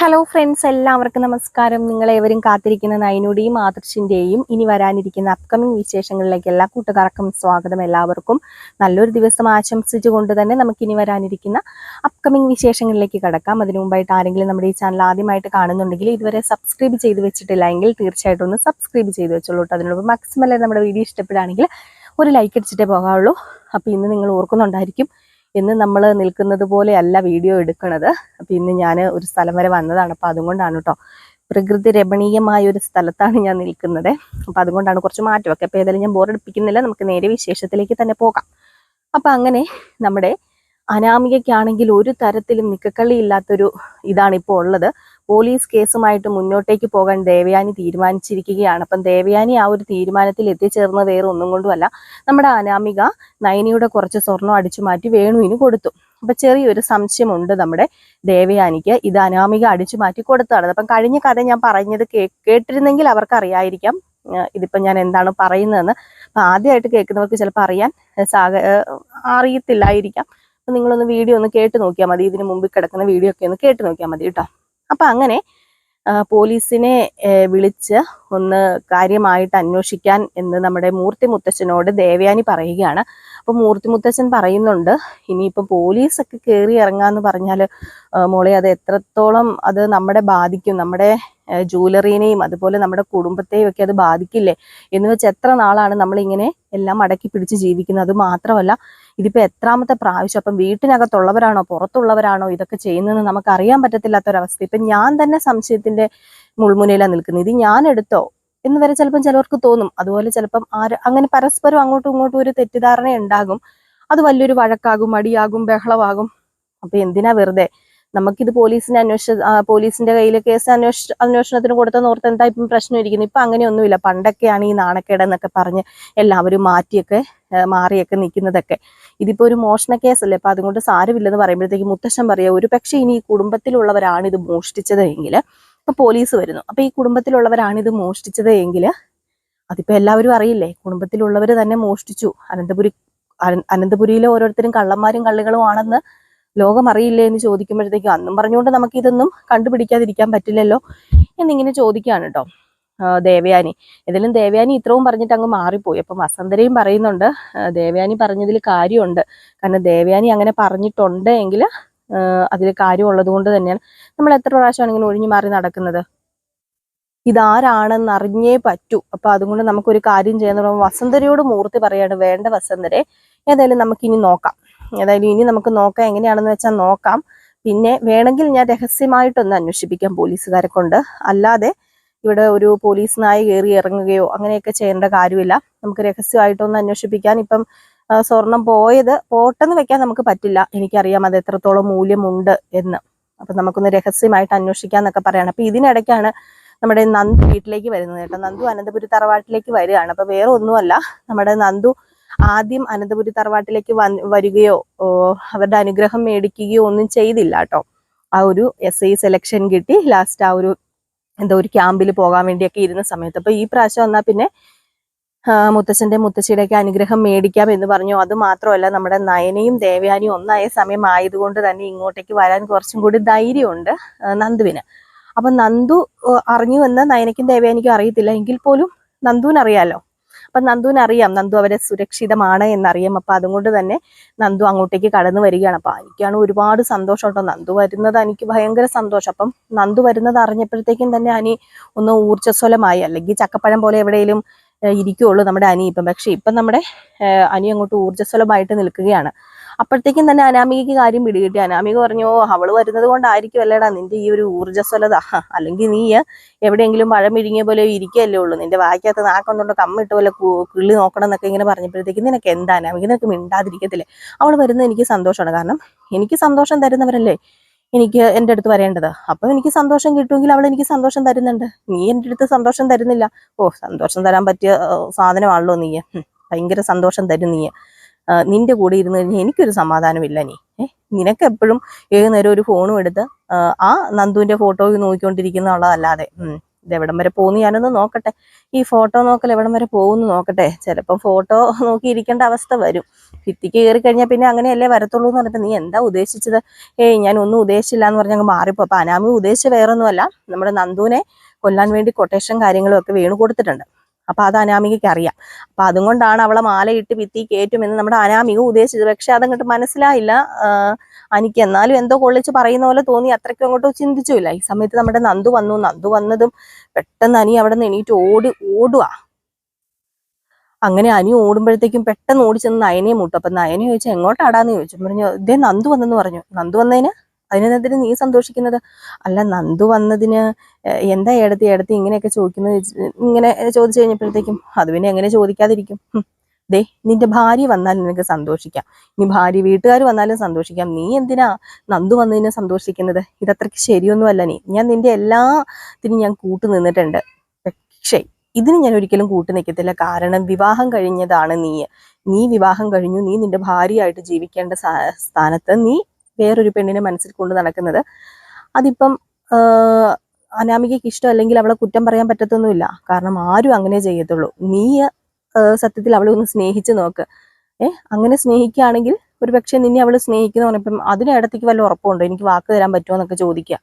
Hello friends, എല്ലാവർക്കും നമസ്കാരം. നിങ്ങളേവരും കാത്തിരിക്കുന്ന നൈനുടെയും ആദർശിൻ്റെയും ഇനി വരാനിരിക്കുന്ന അപ്കമിങ് വിശേഷങ്ങളിലേക്ക് എല്ലാ കൂട്ടുകാർക്കും സ്വാഗതം. എല്ലാവർക്കും നല്ലൊരു ദിവസം ആശംസിച്ചുകൊണ്ട് തന്നെ നമുക്കിനി വരാനിരിക്കുന്ന അപ്കമിങ് വിശേഷങ്ങളിലേക്ക് കടക്കാം. അതിനു മുമ്പായിട്ട് ആരെങ്കിലും നമ്മുടെ ഈ ചാനൽ ആദ്യമായിട്ട് കാണുന്നുണ്ടെങ്കിൽ ഇതുവരെ സബ്സ്ക്രൈബ് ചെയ്ത് വെച്ചിട്ടില്ല എങ്കിൽ തീർച്ചയായിട്ടും ഒന്ന് സബ്സ്ക്രൈബ് ചെയ്ത് വെച്ചോളൂ. അതിനോട് മാക്സിമം നമ്മുടെ വീഡിയോ ഇഷ്ടപ്പെടുകയാണെങ്കിൽ ഒരു ലൈക്ക് അടിച്ചിട്ടേ പോകാവുള്ളൂ. അപ്പോൾ ഇന്ന് നിങ്ങൾ ഓർക്കുന്നുണ്ടായിരിക്കും, ഇന്ന് നമ്മൾ നിൽക്കുന്നത് പോലെയല്ല വീഡിയോ എടുക്കുന്നത്. അപ്പം ഇന്ന് ഞാൻ ഒരു സ്ഥലം വരെ വന്നതാണ്. അപ്പം അതുകൊണ്ടാണ് കേട്ടോ, പ്രകൃതി രമണീയമായ ഒരു സ്ഥലത്താണ് ഞാൻ നിൽക്കുന്നത്. അപ്പം അതുകൊണ്ടാണ് കുറച്ച് മാറ്റമൊക്കെ. അപ്പോൾ ഏതായാലും ഞാൻ ബോറടിപ്പിക്കുന്നില്ല, നമുക്ക് നേരെ വിശേഷത്തിലേക്ക് തന്നെ പോകാം. അപ്പം അങ്ങനെ നമ്മുടെ അനാമികയ്ക്കാണെങ്കിൽ ഒരു തരത്തിലും നിക്കക്കള്ളി ഇല്ലാത്തൊരു ഇതാണ് ഇപ്പോൾ ഉള്ളത്. പോലീസ് കേസുമായിട്ട് മുന്നോട്ടേക്ക് പോകാൻ ദേവയാനി തീരുമാനിച്ചിരിക്കുകയാണ്. അപ്പം ദേവയാനി ആ ഒരു തീരുമാനത്തിൽ എത്തിച്ചേർന്നത് വേറെ ഒന്നും കൊണ്ടുമല്ല, നമ്മുടെ അനാമിക നയനിയുടെ കുറച്ച് സ്വർണം അടിച്ചു മാറ്റി വേണുവിന് കൊടുത്തു. അപ്പൊ ചെറിയൊരു സംശയമുണ്ട് നമ്മുടെ ദേവയാനിക്ക്, ഇത് അനാമിക അടിച്ചു മാറ്റി കൊടുത്തതാണ്. അപ്പം കഴിഞ്ഞ കഥ ഞാൻ പറഞ്ഞത് കേട്ടിരുന്നെങ്കിൽ അവർക്ക് അറിയായിരിക്കാം ഇതിപ്പം ഞാൻ എന്താണ് പറയുന്നതെന്ന്. അപ്പം ആദ്യമായിട്ട് കേൾക്കുന്നവർക്ക് ചിലപ്പോൾ അറിയത്തില്ലായിരിക്കാം. അപ്പം നിങ്ങളൊന്ന് വീഡിയോ ഒന്ന് കേട്ട് നോക്കിയാൽ മതി, ഇതിന് മുമ്പിൽ കിടക്കുന്ന വീഡിയോ ഒക്കെ ഒന്ന് കേട്ട് നോക്കിയാൽ മതി കേട്ടോ. അപ്പം അങ്ങനെ പോലീസിനെ വിളിച്ച് ഒന്ന് കാര്യമായിട്ട് അന്വേഷിക്കാൻ എന്ന് നമ്മുടെ മൂർത്തി മുത്തച്ഛനോട് ദേവയാനി പറയുകയാണ്. അപ്പോൾ മൂർത്തി മുത്തച്ഛൻ പറയുന്നുണ്ട്, ഇനിയിപ്പം പോലീസൊക്കെ കയറി ഇറങ്ങാന്ന് പറഞ്ഞാൽ മോളെ അത് എത്രത്തോളം അത് നമ്മളെ ബാധിക്കും, നമ്മുടെ ജൂവലറീനെയും അതുപോലെ നമ്മുടെ കുടുംബത്തെയും ഒക്കെ അത് ബാധിക്കില്ലേ എന്ന് വെച്ച് എത്ര നാളാണ് നമ്മളിങ്ങനെ എല്ലാം അടക്കി പിടിച്ച് ജീവിക്കുന്നത്. അത് മാത്രമല്ല, ഇതിപ്പോൾ എത്രാമത്തെ പ്രാവശ്യം. അപ്പം വീട്ടിനകത്തുള്ളവരാണോ പുറത്തുള്ളവരാണോ ഇതൊക്കെ ചെയ്യുന്നതെന്ന് നമുക്ക് അറിയാൻ പറ്റത്തില്ലാത്തൊരവസ്ഥ. ഇപ്പം ഞാൻ തന്നെ സംശയത്തിന്റെ മുൾമുനയിലാണ് നിൽക്കുന്നത്. ഇത് ഞാൻ എടുത്തോ എന്ന് വരെ ചിലപ്പം ചിലവർക്ക് തോന്നും. അതുപോലെ ചിലപ്പം അങ്ങനെ പരസ്പരം അങ്ങോട്ടും ഇങ്ങോട്ടും ഒരു തെറ്റിദ്ധാരണ ഉണ്ടാകും. അത് വലിയൊരു വഴക്കാകും, അടിയാകും, ബഹളമാകും. അപ്പൊ എന്തിനാ വെറുതെ നമുക്കിത് പോലീസിന്റെ കയ്യിൽ കേസ് അന്വേഷണത്തിന് കൊടുത്തെന്ന് ഓർത്ത് എന്താ ഇപ്പം പ്രശ്നം ഇരിക്കുന്നു. ഇപ്പൊ അങ്ങനെയൊന്നുമില്ല. പണ്ടൊക്കെയാണ് ഈ നാണക്കേടെന്നൊക്കെ പറഞ്ഞ് എല്ലാവരും മാറിയൊക്കെ നിൽക്കുന്നതൊക്കെ. ഇതിപ്പോ ഒരു മോഷണ കേസല്ലേ, അപ്പൊ അതുകൊണ്ട് സാരമില്ലെന്ന് പറയുമ്പോഴത്തേക്ക് മുത്തശ്ശൻ പറയാ, ഒരു പക്ഷെ ഇനി ഈ കുടുംബത്തിലുള്ളവരാണ് ഇത് മോഷ്ടിച്ചത് എങ്കിൽ, ഇപ്പൊ പോലീസ് വരുന്നു, അപ്പൊ ഈ കുടുംബത്തിലുള്ളവരാണ് ഇത് മോഷ്ടിച്ചത് എങ്കിൽ അതിപ്പോ എല്ലാവരും അറിയില്ലേ, കുടുംബത്തിലുള്ളവർ തന്നെ മോഷ്ടിച്ചു. അനന്തപുരിയിലെ ഓരോരുത്തരും കള്ളന്മാരും കള്ളികളും ആണെന്ന് ലോകം അറിയില്ലേ എന്ന് ചോദിക്കുമ്പോഴത്തേക്കും അന്നും പറഞ്ഞുകൊണ്ട് നമുക്ക് ഇതൊന്നും കണ്ടുപിടിക്കാതിരിക്കാൻ പറ്റില്ലല്ലോ എന്നിങ്ങനെ ചോദിക്കുകയാണ് കേട്ടോ ദേവയാനി. ഏതായാലും ദേവയാനി ഇത്രയും പറഞ്ഞിട്ട് അങ്ങ് മാറിപ്പോയി. അപ്പം വസന്തരയും പറയുന്നുണ്ട്, ദേവയാനി പറഞ്ഞതിൽ കാര്യമുണ്ട്. കാരണം ദേവയാനി അങ്ങനെ പറഞ്ഞിട്ടുണ്ട് എങ്കിൽ അതിൽ കാര്യമുള്ളത് കൊണ്ട് തന്നെയാണ് നമ്മൾ എത്ര പ്രാവശ്യമാണ് ഇങ്ങനെ ഒഴിഞ്ഞു മാറി നടക്കുന്നത്. ഇതാരാണെന്ന് അറിഞ്ഞേ പറ്റൂ. അപ്പൊ അതുകൊണ്ട് നമുക്കൊരു കാര്യം ചെയ്യുന്ന വസന്തരയോട് മൂർത്തി പറയാണ്, വേണ്ട വസന്തരെ, ഏതായാലും നമുക്കിനി നോക്കാം. ഇനി നമുക്ക് നോക്കാം, എങ്ങനെയാണെന്ന് വെച്ചാൽ നോക്കാം. പിന്നെ വേണമെങ്കിൽ ഞാൻ രഹസ്യമായിട്ടൊന്ന് അന്വേഷിപ്പിക്കാം പോലീസുകാരെ കൊണ്ട്. അല്ലാതെ ഇവിടെ ഒരു പോലീസ് നായ കയറി ഇറങ്ങുകയോ അങ്ങനെയൊക്കെ ചെയ്യേണ്ട കാര്യമില്ല. നമുക്ക് രഹസ്യമായിട്ടൊന്ന് അന്വേഷിപ്പിക്കാൻ. ഇപ്പം സ്വർണം പോട്ടെന്ന് വെക്കാൻ നമുക്ക് പറ്റില്ല. എനിക്കറിയാം അത് എത്രത്തോളം മൂല്യമുണ്ട് എന്ന്. അപ്പൊ നമുക്കൊന്ന് രഹസ്യമായിട്ട് അന്വേഷിക്കാന്നൊക്കെ പറയാണ്. അപ്പൊ ഇതിനിടയ്ക്കാണ് നമ്മുടെ നന്ദു വീട്ടിലേക്ക് വരുന്നത് കേട്ടോ. നന്ദു അനന്തപുരി തറവാട്ടിലേക്ക് വരികയാണ്. അപ്പൊ വേറെ ഒന്നുമല്ല, നമ്മുടെ നന്ദു ആദ്യം അനന്തപുരി തറവാട്ടിലേക്ക് വരികയോ അവരുടെ അനുഗ്രഹം മേടിക്കുകയോ ഒന്നും ചെയ്തില്ല കേട്ടോ. ആ ഒരു SI സെലക്ഷൻ കിട്ടി, ലാസ്റ്റ് ആ ഒരു ഒരു ക്യാമ്പിൽ പോകാൻ വേണ്ടിയൊക്കെ ഇരുന്ന സമയത്ത്. അപ്പൊ ഈ പ്രാവശ്യം വന്നാൽ പിന്നെ മുത്തശ്ശിയുടെ ഒക്കെ അനുഗ്രഹം മേടിക്കാം എന്ന് പറഞ്ഞു. അത് മാത്രമല്ല, നമ്മുടെ നയനയും ദേവയാനിയും ഒന്നായ സമയം ആയതുകൊണ്ട് തന്നെ ഇങ്ങോട്ടേക്ക് വരാൻ കുറച്ചും കൂടി ധൈര്യമുണ്ട് നന്ദുവിന്. അപ്പൊ നന്ദു അറിഞ്ഞു എന്ന് നയനയ്ക്കും ദേവയാനിക്കും അറിയത്തില്ല എങ്കിൽ പോലും നന്ദുവിനറിയാലോ. അപ്പൊ നന്ദുവിനറിയാം നന്ദു അവരെ സുരക്ഷിതമാണ് എന്നറിയാം. അപ്പൊ അതുകൊണ്ട് തന്നെ നന്ദു അങ്ങോട്ടേക്ക് കടന്നു വരികയാണ്. അപ്പൊ എനിക്കാണ് ഒരുപാട് സന്തോഷം കേട്ടോ, നന്ദു വരുന്നത് എനിക്ക് ഭയങ്കര സന്തോഷം. അപ്പം നന്ദു വരുന്നത് അറിഞ്ഞപ്പോഴത്തേക്കും തന്നെ അനി ഒന്ന് ഊർജ്ജസ്വലമായി. അല്ലെങ്കിൽ ചക്കപ്പഴം പോലെ എവിടെയെങ്കിലും ഇരിക്കുകയുള്ളൂ നമ്മുടെ അനി ഇപ്പം. പക്ഷെ ഇപ്പം നമ്മുടെ അനി അങ്ങോട്ട് ഊർജ്ജസ്വലമായിട്ട് നിൽക്കുകയാണ്. അപ്പോഴത്തേക്കും തന്നെ അനാമികയ്ക്ക് കാര്യം പിടികിട്ടി. അനാമിക പറഞ്ഞു, അവള് വരുന്നത് കൊണ്ടായിരിക്കും അല്ലേടാ നിന്റെ ഈ ഒരു ഊർജ്ജസ്വലത. അല്ലെങ്കിൽ നീ എവിടെയെങ്കിലും പഴം വിഴുങ്ങിയ പോലെ ഇരിക്കുകയല്ലേ ഉള്ളൂ, നിന്റെ വായിക്കകത്ത് നാക്കൊന്നുകൊണ്ട് കമ്മിട്ട് പോലെ കിള്ളി നോക്കണം എന്നൊക്കെ ഇങ്ങനെ പറഞ്ഞപ്പോഴത്തേക്കും നിനക്ക് എന്താ അനാമിക, നിനക്ക് മിണ്ടാതിരിക്കത്തില്ലേ? അവൾ വരുന്നത് എനിക്ക് സന്തോഷമാണ്. കാരണം എനിക്ക് സന്തോഷം തരുന്നവരല്ലേ എനിക്ക് എൻ്റെ അടുത്ത് വരേണ്ടത്. അപ്പം എനിക്ക് സന്തോഷം കിട്ടുമെങ്കിൽ അവൾ എനിക്ക് സന്തോഷം തരുന്നുണ്ട്. നീ എൻ്റെ അടുത്ത് സന്തോഷം തരുന്നില്ല. സന്തോഷം തരാൻ പറ്റിയ സാധനമാണല്ലോ നീ, ഭയങ്കര സന്തോഷം തരും നീ. നിന്റെ കൂടെ ഇരുന്ന് കഴിഞ്ഞാൽ എനിക്കൊരു സമാധാനമില്ല. നിനക്ക് എപ്പോഴും ഏത് നേരം ഒരു ഫോണും എടുത്ത് ആ നന്ദുവിന്റെ ഫോട്ടോ നോക്കിക്കൊണ്ടിരിക്കുന്നുള്ളതല്ലാതെ ഇത് എവിടം വരെ പോകുന്നു ഞാനൊന്ന് നോക്കട്ടെ, ഈ ഫോട്ടോ നോക്കൽ എവിടം വരെ പോകുന്നു നോക്കട്ടെ. ചിലപ്പം ഫോട്ടോ നോക്കിയിരിക്കേണ്ട അവസ്ഥ വരും. ഭിത്തിക്ക് കയറി കഴിഞ്ഞാൽ പിന്നെ അങ്ങനെയല്ലേ വരത്തുള്ളൂ എന്ന് പറഞ്ഞപ്പോൾ നീ എന്താ ഉദ്ദേശിച്ചത്? ഞാൻ ഒന്നും ഉദ്ദേശിച്ചില്ല എന്ന് പറഞ്ഞ് അങ്ങ് മാറിപ്പോ. അപ്പൊ അനാമി ഉദ്ദേശിച്ച് വേറൊന്നുമല്ല, നമ്മുടെ നന്ദുവിനെ കൊല്ലാൻ വേണ്ടി കൊട്ടേഷൻ കാര്യങ്ങളും ഒക്കെ വേണു കൊടുത്തിട്ടുണ്ട്. അപ്പൊ അത് അനാമികയ്ക്ക് അറിയാം. അപ്പൊ അതുകൊണ്ടാണ് അവളെ മാലയിട്ട് ഭിത്തി കയറ്റുമെന്ന് നമ്മുടെ അനാമിക ഉദ്ദേശിച്ചത്. പക്ഷെ അതങ്ങോട്ട് മനസ്സിലായില്ല അനിക്ക്. എന്നാലും എന്തോ കൊള്ളിച്ച് പറയുന്ന പോലെ തോന്നി, അത്രയ്ക്കും അങ്ങോട്ട് ചിന്തിച്ചില്ല. ഈ സമയത്ത് നമ്മുടെ നന്ദു വന്നു. നന്ദു വന്നതും പെട്ടെന്ന് അനി അവിടെ നിന്ന് എണീറ്റ് ഓടുക. അങ്ങനെ അനി ഓടുമ്പോഴത്തേക്കും പെട്ടെന്ന് ഓടിച്ചെന്ന് നയനയെ മുട്ടും. അപ്പൊ നയനെ ചോദിച്ചാൽ എങ്ങോട്ടാടാന്ന് ചോദിച്ചു. പറഞ്ഞു ഇതേ നന്ദു വന്നെന്ന് പറഞ്ഞു. നന്ദു വന്നതിന് അതിനെന്തിന് നീ സന്തോഷിക്കുന്നത്? അല്ല, നന്ദു വന്നതിന് എന്താ ഏടത്തി ഇങ്ങനെയൊക്കെ ചോദിക്കുന്നത്, ഇങ്ങനെ ചോദിച്ചു കഴിഞ്ഞപ്പോഴത്തേക്കും അത് പിന്നെ എങ്ങനെ ചോദിക്കാതിരിക്കും? ദേ, നിന്റെ ഭാര്യ വന്നാലും നിനക്ക് സന്തോഷിക്കാം, ഇനി ഭാര്യ വീട്ടുകാർ വന്നാലും സന്തോഷിക്കാം. നീ എന്തിനാ നന്ദു വന്നതിന് സന്തോഷിക്കുന്നത്? ഇതത്രയ്ക്ക് ശരിയൊന്നുമല്ല. ഞാൻ നിന്റെ എല്ലാത്തിനും ഞാൻ കൂട്ടു നിന്നിട്ടുണ്ട്. പക്ഷേ ഇതിന് ഞാൻ ഒരിക്കലും കൂട്ടു നിൽക്കത്തില്ല. കാരണം വിവാഹം കഴിഞ്ഞതാണ് നീ വിവാഹം കഴിഞ്ഞു. നീ നിന്റെ ഭാര്യയായിട്ട് ജീവിക്കേണ്ട സ്ഥാനത്ത് നീ വേറൊരു പെണ്ണിനെ മനസ്സിൽ കൊണ്ട് നടക്കുന്നത്, അതിപ്പം അനാമികയ്ക്ക് ഇഷ്ടമല്ലെങ്കിൽ അവളെ കുറ്റം പറയാൻ പറ്റത്തൊന്നുമില്ല. കാരണം ആരും അങ്ങനെ ചെയ്യത്തുള്ളൂ. നീ സത്യത്തിൽ അവളെ ഒന്ന് സ്നേഹിച്ച് നോക്ക്. അങ്ങനെ സ്നേഹിക്കുകയാണെങ്കിൽ ഒരു പക്ഷെ നിന്നെ അവള് സ്നേഹിക്കുന്ന പറഞ്ഞപ്പം അതിനിടത്തേക്ക് വല്ല ഉറപ്പുണ്ടോ? എനിക്ക് വാക്ക് തരാൻ പറ്റുമോ എന്നൊക്കെ ചോദിക്കുക.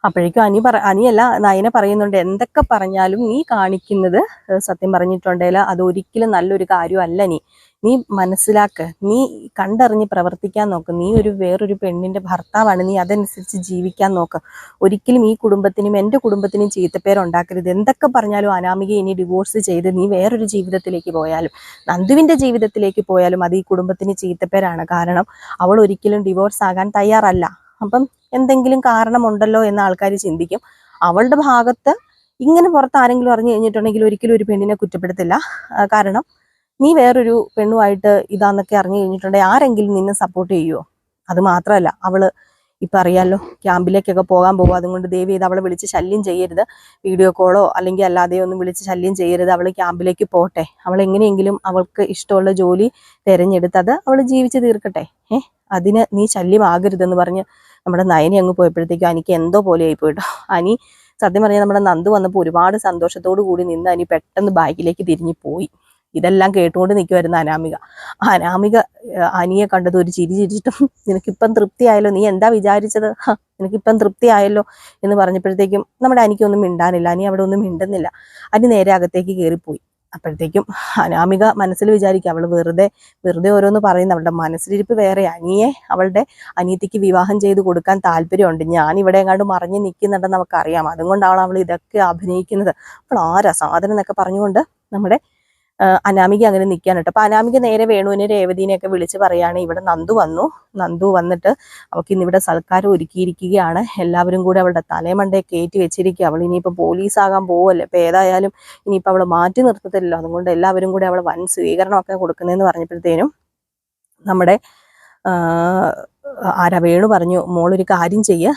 അപ്പോഴേക്കും അനിയല്ല നയന പറയുന്നുണ്ട്, എന്തൊക്കെ പറഞ്ഞാലും നീ കാണിക്കുന്നത് സത്യം പറഞ്ഞിട്ടുണ്ടെങ്കിൽ അത് ഒരിക്കലും നല്ലൊരു കാര്യമല്ല. നീ മനസ്സിലാക്ക്, നീ കണ്ടറിഞ്ഞ് പ്രവർത്തിക്കാൻ നോക്ക്. നീ വേറൊരു പെണ്ണിന്റെ ഭർത്താവാണ്, നീ അതനുസരിച്ച് ജീവിക്കാൻ നോക്ക്. ഒരിക്കലും ഈ കുടുംബത്തിനും എൻ്റെ കുടുംബത്തിനും ചീത്തപ്പേരുണ്ടാക്കരുത്. എന്തൊക്കെ പറഞ്ഞാലും അനാമിക ഇനി ഡിവോഴ്സ് ചെയ്ത് നീ വേറൊരു ജീവിതത്തിലേക്ക് പോയാലും, നന്ദുവിന്റെ ജീവിതത്തിലേക്ക് പോയാലും അത് ഈ കുടുംബത്തിന് ചീത്തപ്പേരാണ്. കാരണം അവൾ ഒരിക്കലും ഡിവോഴ്സ് ആകാൻ തയ്യാറല്ല. അപ്പം എന്തെങ്കിലും കാരണമുണ്ടല്ലോ എന്ന് ആൾക്കാർ ചിന്തിക്കും. അവളുടെ ഭാഗത്ത് ഇങ്ങനെ പുറത്ത് ആരെങ്കിലും അറിഞ്ഞു കഴിഞ്ഞിട്ടുണ്ടെങ്കിൽ ഒരിക്കലും ഒരു പെണ്ണിനെ കുറ്റപ്പെടുത്തില്ല. കാരണം നീ വേറൊരു പെണ്ണുമായിട്ട് ഇതാന്നൊക്കെ അറിഞ്ഞു കഴിഞ്ഞിട്ടുണ്ടെങ്കിൽ ആരെങ്കിലും നിന്നെ സപ്പോർട്ട് ചെയ്യുമോ? അത് മാത്രമല്ല, അവള് ഇപ്പൊ അറിയാലോ ക്യാമ്പിലേക്കൊക്കെ പോകാൻ പോകും. അതുകൊണ്ട് ദയവ് ചെയ്ത് അവളെ വിളിച്ച് ശല്യം ചെയ്യരുത്. വീഡിയോ കോളോ അല്ലെങ്കിൽ അല്ലാതെയോ ഒന്നും വിളിച്ച് ശല്യം ചെയ്യരുത്. അവള് ക്യാമ്പിലേക്ക് പോട്ടെ. അവൾ എങ്ങനെയെങ്കിലും അവൾക്ക് ഇഷ്ടമുള്ള ജോലി തിരഞ്ഞെടുത്ത് അത് അവൾ ജീവിച്ച് തീർക്കട്ടെ. അതിന് നീ ശല്യമാകരുതെന്ന് പറഞ്ഞ് നമ്മുടെ നയനി അങ്ങ് പോയപ്പോഴത്തേക്കും അനിക്ക് എന്തോ പോലെ ആയിപ്പോയിട്ടോ. അനി സത്യം പറഞ്ഞാൽ നമ്മുടെ നന്ദു വന്നപ്പോൾ ഒരുപാട് സന്തോഷത്തോടു കൂടി നിന്ന് അനി പെട്ടെന്ന് ബാഗിലേക്ക് തിരിഞ്ഞു പോയി. ഇതെല്ലാം കേട്ടുകൊണ്ട് നിൽക്കുമായിരുന്നു അനാമിക അനിയെ കണ്ടത് ഒരു ചിരി ചിരിച്ചിട്ടും നിനക്കിപ്പം തൃപ്തിയായല്ലോ, നീ എന്താ വിചാരിച്ചത്, നിനക്കിപ്പം തൃപ്തിയായല്ലോ എന്ന് പറഞ്ഞപ്പോഴത്തേക്കും നമ്മുടെ അനിക്കൊന്നും മിണ്ടാനില്ല. അനി അവിടെ ഒന്നും മിണ്ടുന്നില്ല. അനി നേരെ അകത്തേക്ക് കയറിപ്പോയി. അപ്പോഴത്തേക്കും അനാമിക മനസ്സിൽ വിചാരിക്കുക, അവൾ വെറുതെ ഓരോന്ന് പറയുന്ന, അവളുടെ മനസ്സിലിരിപ്പ് വേറെ. അവളുടെ അനിയത്തിക്ക് വിവാഹം ചെയ്ത് കൊടുക്കാൻ താല്പര്യമുണ്ട്. ഞാൻ ഇവിടെ എങ്ങാണ്ട് മറിഞ്ഞ് നിൽക്കുന്നുണ്ടെന്ന് നമുക്കറിയാം. അതുകൊണ്ടാണ് അവൾ ഇതൊക്കെ അഭിനയിക്കുന്നത്. അപ്പോൾ ആരാ സാധനം എന്നൊക്കെ പറഞ്ഞുകൊണ്ട് നമ്മുടെ അനാമിക അങ്ങനെ നിൽക്കാൻ കേട്ടോ. അപ്പൊ അനാമിക നേരെ വേണുവിനെ രേവതിനെയൊക്കെ വിളിച്ച് പറയാണ്, ഇവിടെ നന്ദു വന്നിട്ട് അവൾക്ക് ഇന്നിവിടെ സൽക്കാരം ഒരുക്കിയിരിക്കുകയാണ്. എല്ലാവരും കൂടെ അവളുടെ തലമണ്ടയെ കയറ്റി വെച്ചിരിക്കുക. അവൾ ഇനിയിപ്പോൾ പോലീസാകാൻ പോവല്ലേ, ഇപ്പൊ ഏതായാലും ഇനിയിപ്പോൾ അവൾ മാറ്റി നിർത്തത്തില്ലല്ലോ. അതുകൊണ്ട് എല്ലാവരും കൂടെ അവൾ വൻ സ്വീകരണമൊക്കെ കൊടുക്കുന്നതെന്ന് പറഞ്ഞപ്പോഴത്തേനും നമ്മുടെ വേണു പറഞ്ഞു, മോളൊരു കാര്യം ചെയ്യുക,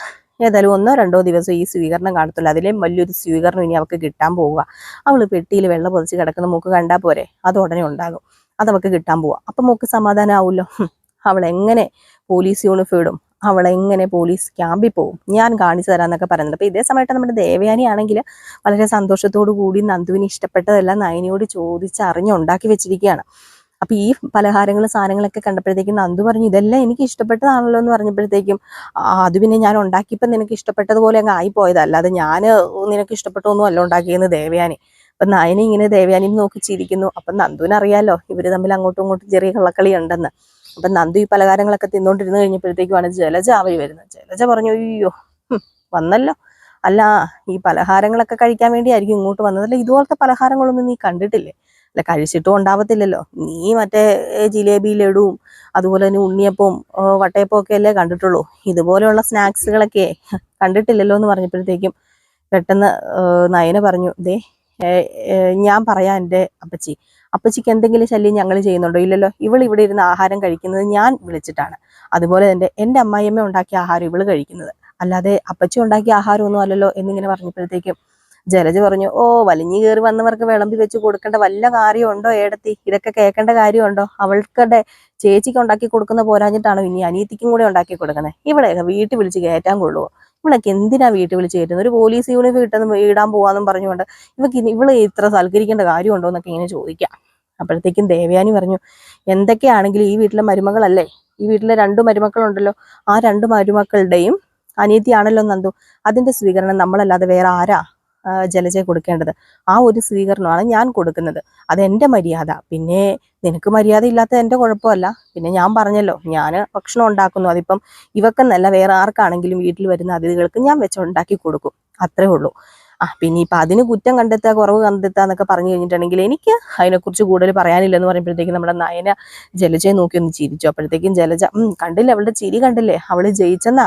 ഏതായാലും 1-2 ദിവസം ഈ സ്വീകരണം കാണത്തുള്ളൂ. അതിലേം വലിയൊരു സ്വീകരണം ഇനി അവൾക്ക് കിട്ടാൻ പോവുക. അവൾ പെട്ടിയിൽ വെള്ളം പൊതിച്ച് കിടക്കുന്ന മൂക്ക് കണ്ടാൽ പോരെ, അത് ഉടനെ ഉണ്ടാകും. അതവൾക്ക് കിട്ടാൻ പോവുക. അപ്പം മൂക്ക് സമാധാനമാവുമല്ലോ. അവൾ എങ്ങനെ പോലീസ് യൂണിഫോം ഇടും, അവളെങ്ങനെ പോലീസ് ക്യാമ്പിൽ പോകും, ഞാൻ കാണിച്ചു തരാമെന്നൊക്കെ പറയുന്നുണ്ട്. അപ്പോൾ ഇതേ സമയത്ത് നമ്മുടെ ദേവയാനി ആണെങ്കിൽ വളരെ സന്തോഷത്തോടു കൂടി നന്ദുവിന് ഇഷ്ടപ്പെട്ടതെല്ലാം നയനിയോട് ചോദിച്ചറിഞ്ഞുണ്ടാക്കി വെച്ചിരിക്കുകയാണ്. അപ്പൊ ഈ പലഹാരങ്ങളും സാധനങ്ങളൊക്കെ കണ്ടപ്പോഴത്തേക്കും നന്ദു പറഞ്ഞു, ഇതെല്ലാം എനിക്ക് ഇഷ്ടപ്പെട്ടതാണല്ലോ എന്ന് പറഞ്ഞപ്പോഴത്തേക്കും അത് പിന്നെ ഞാൻ ഉണ്ടാക്കിയപ്പോൾ നിനക്ക് ഇഷ്ടപ്പെട്ടതുപോലെ അങ്ങ് ആയിപ്പോയത്, അല്ലാതെ ഞാൻ നിനക്ക് ഇഷ്ടപ്പെട്ടൊന്നും അല്ല ഉണ്ടാക്കിയെന്ന് ദേവയാനി. അപ്പൊ നയനി ഇങ്ങനെ ദേവയാനി നോക്കി ചിരിക്കുന്നു. അപ്പൊ നന്ദുവിനറിയാലോ ഇവര് തമ്മിൽ അങ്ങോട്ടും ഇങ്ങോട്ടും ചെറിയ കള്ളക്കളി ഉണ്ടെന്ന്. അപ്പൊ നന്ദു ഈ പലഹാരങ്ങളൊക്കെ തിന്നോണ്ടിരുന്ന് കഴിഞ്ഞപ്പോഴത്തേക്കുമാണ് ജലജ ആവി വരുന്നത്. ജലജ പറഞ്ഞു, അയ്യോ വന്നല്ലോ, അല്ല ഈ പലഹാരങ്ങളൊക്കെ കഴിക്കാൻ വേണ്ടിയായിരിക്കും ഇങ്ങോട്ട് വന്നതല്ല, ഇതുപോലത്തെ പലഹാരങ്ങളൊന്നും നീ കണ്ടിട്ടില്ലേ? അല്ല കഴിച്ചിട്ടും ഉണ്ടാവത്തില്ലല്ലോ, നീ മറ്റേ ജിലേബി ലഡുവും അതുപോലെ തന്നെ ഉണ്ണിയപ്പവും വട്ടയപ്പവും ഒക്കെ അല്ലേ കണ്ടിട്ടുള്ളൂ, ഇതുപോലെയുള്ള സ്നാക്സുകളൊക്കെ കണ്ടിട്ടില്ലല്ലോ എന്ന് പറഞ്ഞപ്പോഴത്തേക്കും പെട്ടെന്ന് നയന പറഞ്ഞു, ദേ ഞാൻ പറയാം എൻ്റെ അപ്പച്ചിക്ക് എന്തെങ്കിലും ശല്യം ഞങ്ങൾ ചെയ്യുന്നുണ്ടോ? ഇല്ലല്ലോ, ഇവിടെ ഇരുന്ന് ആഹാരം കഴിക്കുന്നത് ഞാൻ വിളിച്ചിട്ടാണ്. അതുപോലെ തന്നെ എൻ്റെ അമ്മായിയമ്മ ഉണ്ടാക്കിയ ആഹാരം ഇവള് കഴിക്കുന്നത്, അല്ലാതെ അപ്പച്ചി ഉണ്ടാക്കിയ ആഹാരമൊന്നും അല്ലല്ലോ എന്നിങ്ങനെ പറഞ്ഞപ്പോഴത്തേക്കും ജലജ പറഞ്ഞു, ഓ വലിഞ്ഞു കയറി വന്നവർക്ക് വിളമ്പി വെച്ച് കൊടുക്കേണ്ട വല്ല കാര്യമുണ്ടോ ഏടത്തി? ഇതൊക്കെ കേൾക്കേണ്ട കാര്യമുണ്ടോ? അവൾക്കടെ ചേച്ചിക്ക് ഉണ്ടാക്കി കൊടുക്കുന്ന പോരാഞ്ഞിട്ടാണോ ഇനി അനിയത്തിക്കും കൂടെ ഉണ്ടാക്കി കൊടുക്കുന്നത്? ഇവിടെയൊക്കെ വീട്ടിൽ വിളിച്ച് കയറ്റാൻ കൊള്ളുവോ? ഇവളൊക്കെ എന്തിനാ വീട്ടിൽ വിളിച്ച് കയറ്റുന്നത്? ഒരു പോലീസ് യൂണിഫോം ഇടാൻ പോവാന്നും പറഞ്ഞുകൊണ്ട് ഇവള് ഇത്ര സൽക്കരിക്കേണ്ട കാര്യമുണ്ടോ എന്നൊക്കെ ഇങ്ങനെ ചോദിക്കാം. അപ്പോഴത്തേക്കും ദേവയാനി പറഞ്ഞു, എന്തൊക്കെയാണെങ്കിലും ഈ വീട്ടിലെ മരുമകളല്ലേ, ഈ വീട്ടിലെ 2 മരുമക്കളുണ്ടല്ലോ, ആ 2 മരുമക്കളുടെയും അനിയത്തിയാണല്ലോ നന്ദു. അതിന്റെ സ്വീകരണം നമ്മളല്ലാതെ വേറെ ആരാ ജലജയെ കൊടുക്കേണ്ടത്? ആ ഒരു സ്വീകരണമാണ് ഞാൻ കൊടുക്കുന്നത്. അതെന്റെ മര്യാദ. പിന്നെ നിനക്ക് മര്യാദ ഇല്ലാത്ത എന്റെ കുഴപ്പമല്ല. പിന്നെ ഞാൻ പറഞ്ഞല്ലോ, ഞാൻ ഭക്ഷണം ഉണ്ടാക്കുന്നു. അതിപ്പം ഇവക്കെന്നല്ല വേറെ ആർക്കാണെങ്കിലും വീട്ടിൽ വരുന്ന അതിഥികൾക്ക് ഞാൻ വെച്ചുണ്ടാക്കി കൊടുക്കും, അത്രേ ഉള്ളൂ. പിന്നെ ഇപ്പം അതിന് കുറ്റം കണ്ടെത്തുക, കുറവ് കണ്ടെത്തുക എന്നൊക്കെ പറഞ്ഞു കഴിഞ്ഞിട്ടുണ്ടെങ്കിൽ എനിക്ക് അതിനെക്കുറിച്ച് കൂടുതൽ പറയാനില്ലെന്ന് പറയുമ്പോഴത്തേക്കും നമ്മുടെ നയന ജലജയെ നോക്കി ഒന്ന് ചിരിച്ചു. അപ്പോഴത്തേക്കും ജലജ കണ്ടില്ലേ, അവളുടെ ചിരി കണ്ടില്ലേ, അവള് ജയിച്ചെന്നാ,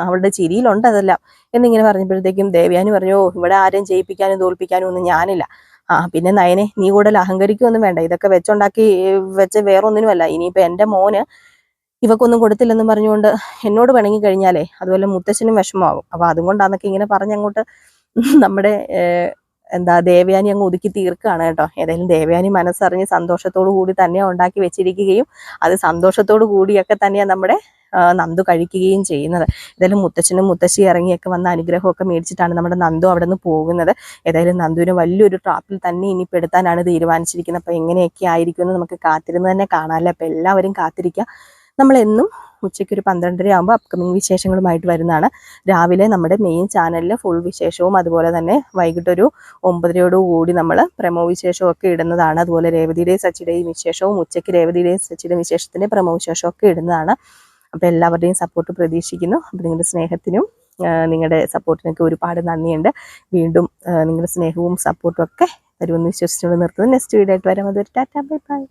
അവളുടെ ചിരിയിലുണ്ട് അതെല്ലാം എന്നിങ്ങനെ പറഞ്ഞപ്പോഴത്തേക്കും ദേവയാനി പറഞ്ഞു, ഇവിടെ ആരെയും ജയിപ്പിക്കാനും തോൽപ്പിക്കാനും ഒന്നും ഞാനില്ല. പിന്നെ നയനെ, നീ കൂടുതൽ അഹങ്കരിക്കൊന്നും വേണ്ട. ഇതൊക്കെ വെച്ച് വേറൊന്നിനുമല്ല. ഇനിയിപ്പോ എന്റെ മോന് ഇവക്കൊന്നും കൊടുത്തില്ലെന്നും പറഞ്ഞുകൊണ്ട് എന്നോട് പിണങ്ങി കഴിഞ്ഞാലേ അതുപോലെ മുത്തശ്ശനും വിഷമമാകും. അപ്പൊ അതുകൊണ്ടാന്നൊക്കെ ഇങ്ങനെ പറഞ്ഞങ്ങോട്ട് നമ്മുടെ ദേവയാനി അങ്ങ് ഒതുക്കി തീർക്കുകയാണ് കേട്ടോ. ഏതായാലും ദേവയാനി മനസ്സറിഞ്ഞ് സന്തോഷത്തോടു കൂടി തന്നെ ഉണ്ടാക്കി വെച്ചിരിക്കുകയും അത് സന്തോഷത്തോടു കൂടിയൊക്കെ തന്നെയാണ് നമ്മുടെ നന്ദു കഴിക്കുകയും ചെയ്യുന്നത്. ഏതായാലും മുത്തച്ഛനും മുത്തശ്ശി ഇറങ്ങിയൊക്കെ വന്ന അനുഗ്രഹമൊക്കെ മേടിച്ചിട്ടാണ് നമ്മുടെ നന്ദു അവിടെ നിന്ന് പോകുന്നത്. ഏതായാലും നന്ദുവിനെ വലിയൊരു ട്രാപ്പിൽ തന്നെ ഇനി പെടുത്താനാണ് തീരുമാനിച്ചിരിക്കുന്നത്. അപ്പൊ എങ്ങനെയൊക്കെ ആയിരിക്കും എന്ന് നമുക്ക് കാത്തിരുന്ന് തന്നെ കാണാമല്ലോ. അപ്പൊ എല്ലാവരും കാത്തിരിക്കുക. നമ്മളെന്നും ഉച്ചയ്ക്ക് ഒരു 12:30 ആകുമ്പോൾ അപ്കമിങ് വിശേഷങ്ങളുമായിട്ട് വരുന്നതാണ്. രാവിലെ നമ്മുടെ മെയിൻ ചാനലിൽ ഫുൾ വിശേഷവും അതുപോലെ തന്നെ വൈകിട്ടൊരു 9:30 കൂടി നമ്മൾ പ്രമോ വിശേഷവും ഒക്കെ ഇടുന്നതാണ്. അതുപോലെ രേവതിയുടെയും സച്ചിയുടെയും വിശേഷവും ഉച്ചയ്ക്ക് രേവതിയുടെയും സച്ചിയുടെ വിശേഷത്തിൻ്റെ പ്രമോ വിശേഷമൊക്കെ ഇടുന്നതാണ്. അപ്പോൾ എല്ലാവരുടെയും സപ്പോർട്ട് പ്രതീക്ഷിക്കുന്നു. അപ്പോൾ നിങ്ങളുടെ സ്നേഹത്തിനും നിങ്ങളുടെ സപ്പോർട്ടിനൊക്കെ ഒരുപാട് നന്ദിയുണ്ട്. വീണ്ടും നിങ്ങളുടെ സ്നേഹവും സപ്പോർട്ടും ഒക്കെ തരുമെന്ന് വിശ്വസിച്ചുകൊണ്ട് നിർത്തുന്നു. നെക്സ്റ്റ് വീഡിയോ ആയിട്ട് വരാം. അതൊരു ടാറ്റാ ബൈ ബൈ.